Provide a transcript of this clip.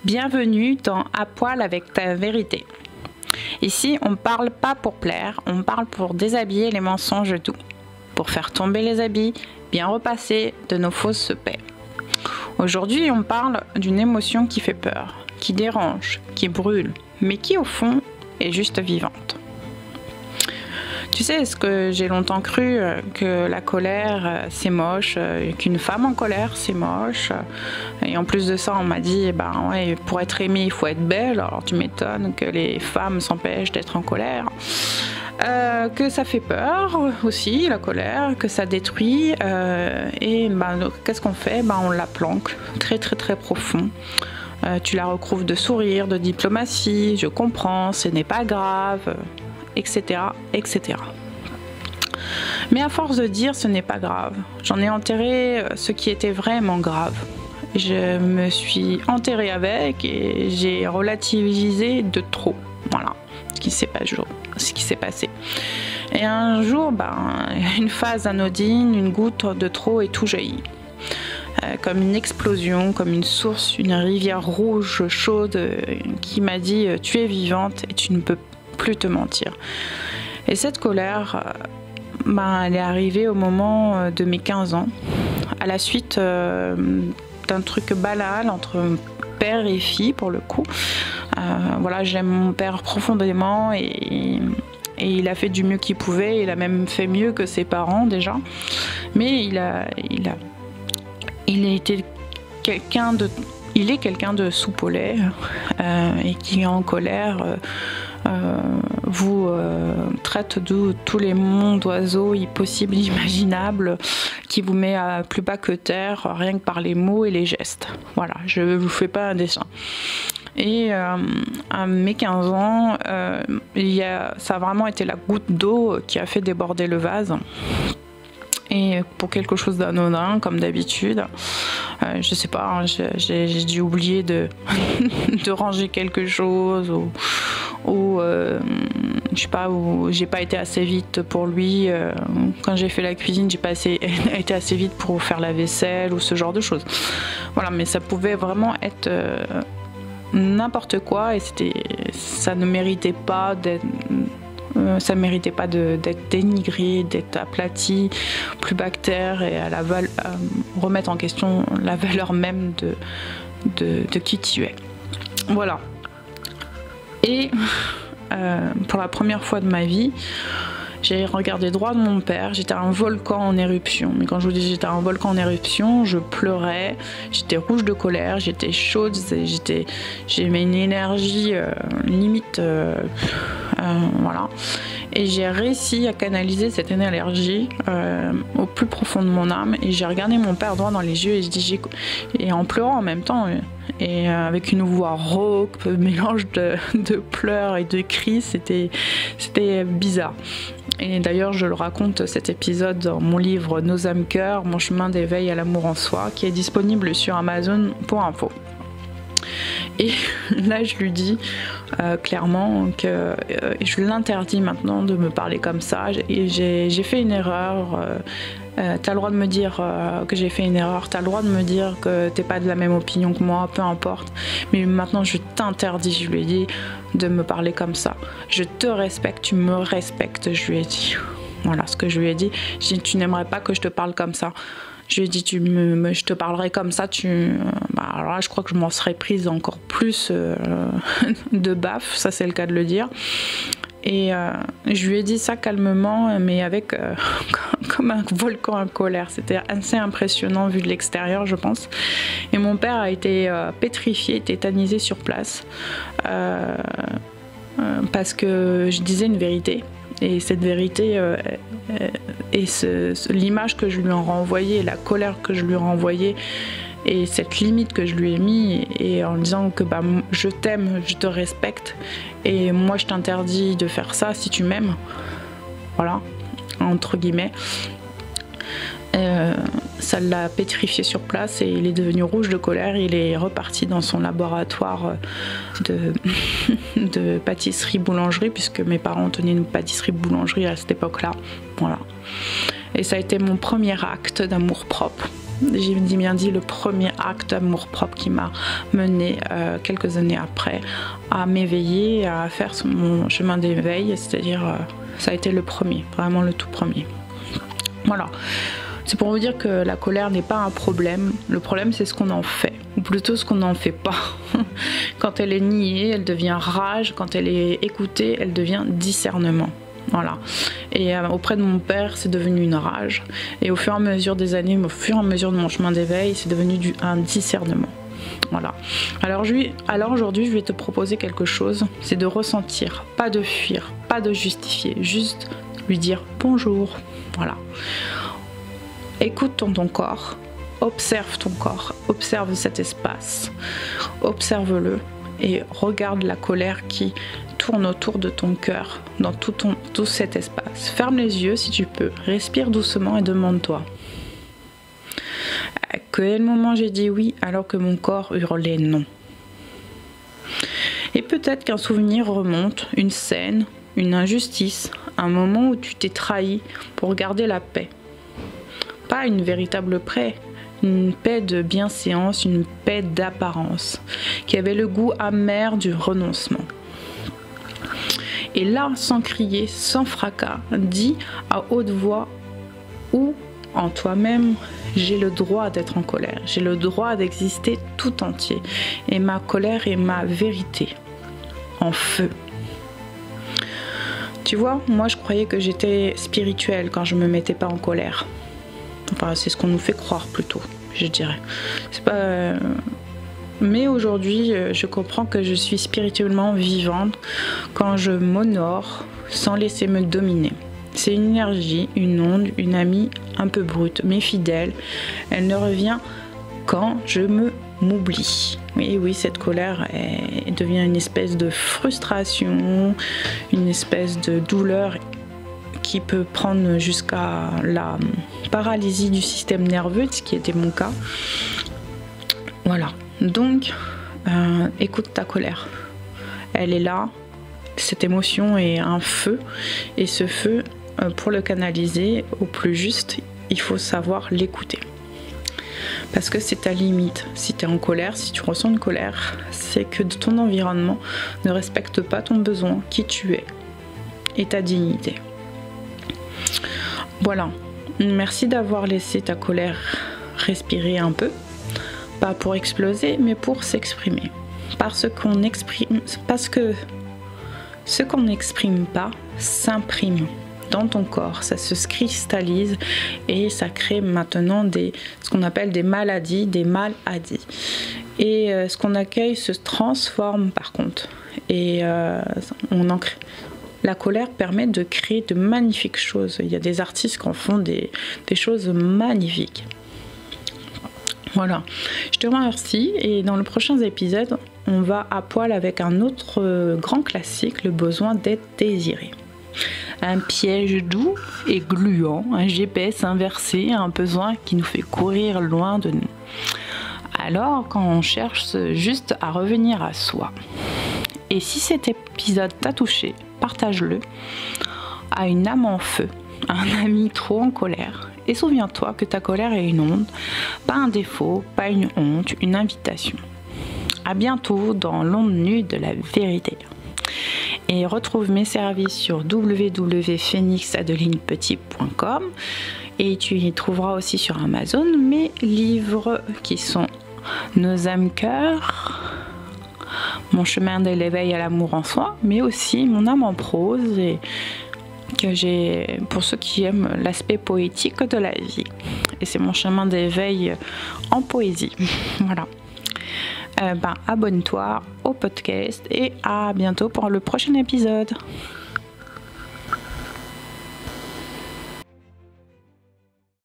Bienvenue dans À poil avec ta vérité. Ici, on parle pas pour plaire, on parle pour déshabiller les mensonges doux, pour faire tomber les habits, bien repasser de nos fausses paix. Aujourd'hui, on parle d'une émotion qui fait peur, qui dérange, qui brûle, mais qui au fond est juste vivante. Tu sais, est-ce que j'ai longtemps cru que la colère c'est moche, qu'une femme en colère c'est moche, et en plus de ça on m'a dit ouais, pour être aimée il faut être belle, alors tu m'étonnes que les femmes s'empêchent d'être en colère. Que ça fait peur aussi, la colère, que ça détruit, et qu'est-ce qu'on fait? On la planque très très très profond. Tu la recouvres de sourires, de diplomatie, je comprends, ce n'est pas grave, etc., etc. Mais à force de dire ce n'est pas grave, j'en ai enterré ce qui était vraiment grave. Je me suis enterrée avec et j'ai relativisé de trop. Voilà ce qui s'est passé. Et un jour, une phase anodine, une goutte de trop et tout jaillit. Comme une explosion, comme une source, une rivière rouge chaude qui m'a dit « tu es vivante et tu ne peux plus te mentir ». Et cette colère, elle est arrivée au moment de mes 15 ans, à la suite d'un truc banal entre père et fille pour le coup. Voilà, j'aime mon père profondément et il a fait du mieux qu'il pouvait, il a même fait mieux que ses parents déjà, mais il est quelqu'un de soupe au lait et qui en colère vous traite de tous les mondes d'oiseaux possibles, imaginables, qui vous met à plus bas que terre rien que par les mots et les gestes. Voilà, je ne vous fais pas un dessin. Et à mes 15 ans, ça a vraiment été la goutte d'eau qui a fait déborder le vase. Et pour quelque chose d'anodin, comme d'habitude, je sais pas, j'ai dû oublier de ranger quelque chose ou je sais pas, ou j'ai pas été assez vite pour lui. Quand j'ai fait la cuisine, j'ai pas été assez vite pour faire la vaisselle ou ce genre de choses. Voilà, mais ça pouvait vraiment être n'importe quoi et ça ne méritait pas d'être. Ça ne méritait pas d'être dénigré, d'être aplati, plus bactère et à remettre en question la valeur même de qui tu es. Voilà. Et pour la première fois de ma vie, j'ai regardé droit de mon père, j'étais un volcan en éruption. Mais quand je vous dis j'étais un volcan en éruption, je pleurais, j'étais rouge de colère, j'étais chaude, j'avais une énergie limite, voilà. Et j'ai réussi à canaliser cette énergie au plus profond de mon âme. Et j'ai regardé mon père droit dans les yeux et en pleurant en même temps. Et avec une voix rauque, mélange de pleurs et de cris, c'était bizarre. Et d'ailleurs, je le raconte cet épisode dans mon livre Nos âmes cœurs, mon chemin d'éveil à l'amour en soi, qui est disponible sur Amazon pour info. Et là, je lui dis clairement que je l'interdis maintenant de me parler comme ça. Et j'ai fait une erreur. T'as le droit de me dire que j'ai fait une erreur. T'as le droit de me dire que t'es pas de la même opinion que moi, peu importe. Mais maintenant, je t'interdis, je lui ai dit, de me parler comme ça. Je te respecte, tu me respectes, je lui ai dit. Voilà ce que je lui ai dit. J'ai dit, tu n'aimerais pas que je te parle comme ça. Je lui ai dit, je te parlerai comme ça, alors là, je crois que je m'en serais prise encore plus de baffes, ça c'est le cas de le dire. Et je lui ai dit ça calmement, mais avec comme un volcan en colère. C'était assez impressionnant vu de l'extérieur, je pense. Et mon père a été pétrifié, tétanisé sur place, parce que je disais une vérité. Et cette vérité et l'image que je lui en renvoyais, la colère que je lui renvoyais et cette limite que je lui ai mis et en disant que je t'aime, je te respecte et moi je t'interdis de faire ça si tu m'aimes, voilà, entre guillemets. Ça l'a pétrifié sur place et il est devenu rouge de colère. Il est reparti dans son laboratoire de pâtisserie-boulangerie, puisque mes parents tenaient une pâtisserie-boulangerie à cette époque-là. Voilà. Et ça a été mon premier acte d'amour-propre. j'ai bien dit le premier acte d'amour-propre qui m'a mené quelques années après à m'éveiller, à faire mon chemin d'éveil, c'est-à-dire ça a été le premier, vraiment le tout premier. Voilà. C'est pour vous dire que la colère n'est pas un problème. Le problème, c'est ce qu'on en fait, ou plutôt ce qu'on n'en fait pas. Quand elle est niée, elle devient rage. Quand elle est écoutée, elle devient discernement. Voilà. Et auprès de mon père, c'est devenu une rage. Et au fur et à mesure des années, au fur et à mesure de mon chemin d'éveil, c'est devenu un discernement. Voilà. Alors aujourd'hui, je vais te proposer quelque chose. C'est de ressentir, pas de fuir, pas de justifier, juste lui dire bonjour. Voilà. Écoute ton corps, observe ton corps, observe cet espace, observe-le et regarde la colère qui tourne autour de ton cœur, dans tout cet espace. Ferme les yeux si tu peux, respire doucement et demande-toi. À quel moment j'ai dit oui alors que mon corps hurlait non? Et peut-être qu'un souvenir remonte, une scène, une injustice, un moment où tu t'es trahi pour garder la paix. Pas une véritable paix, une paix de bienséance, une paix d'apparence, qui avait le goût amer du renoncement. Et là, sans crier, sans fracas, dis à haute voix ou en toi-même, j'ai le droit d'être en colère, j'ai le droit d'exister tout entier, et ma colère est ma vérité, en feu. Tu vois, moi je croyais que j'étais spirituelle quand je me mettais pas en colère. Enfin, c'est ce qu'on nous fait croire plutôt, je dirais. C'est pas... Mais aujourd'hui, je comprends que je suis spirituellement vivante quand je m'honore sans laisser me dominer. C'est une énergie, une onde, une amie un peu brute, mais fidèle. Elle ne revient quand je m'oublie. Oui, cette colère devient une espèce de frustration, une espèce de douleur qui peut prendre jusqu'à la paralysie du système nerveux, ce qui était mon cas. Voilà, donc écoute ta colère. Elle est là, cette émotion est un feu, et ce feu, pour le canaliser au plus juste, il faut savoir l'écouter. Parce que c'est ta limite. Si tu es en colère, si tu ressens une colère, c'est que ton environnement ne respecte pas ton besoin, qui tu es, et ta dignité. Voilà, merci d'avoir laissé ta colère respirer un peu, pas pour exploser, mais pour s'exprimer. Parce que ce qu'on n'exprime pas s'imprime dans ton corps, ça se cristallise et ça crée maintenant ce qu'on appelle des maladies, des mal-adis. Et ce qu'on accueille se transforme par contre. Et la colère permet de créer de magnifiques choses. Il y a des artistes qui en font des choses magnifiques. Voilà, je te remercie et dans le prochain épisode, on va à poil avec un autre grand classique, le besoin d'être désiré. Un piège doux et gluant, un GPS inversé, un besoin qui nous fait courir loin de nous. Alors, quand on cherche juste à revenir à soi. Et si cet épisode t'a touché, partage-le à une âme en feu, à un ami trop en colère. Et souviens-toi que ta colère est une onde, pas un défaut, pas une honte, une invitation. À bientôt dans l'onde nue de la vérité. Et retrouve mes services sur www.phoenixadelinepetit.com et tu y trouveras aussi sur Amazon mes livres qui sont Nos âmes cœurs, Mon chemin de l'éveil à l'amour en soi, mais aussi Mon âme en prose et que j'ai pour ceux qui aiment l'aspect poétique de la vie. Et c'est mon chemin d'éveil en poésie. Voilà. Abonne-toi au podcast et à bientôt pour le prochain épisode.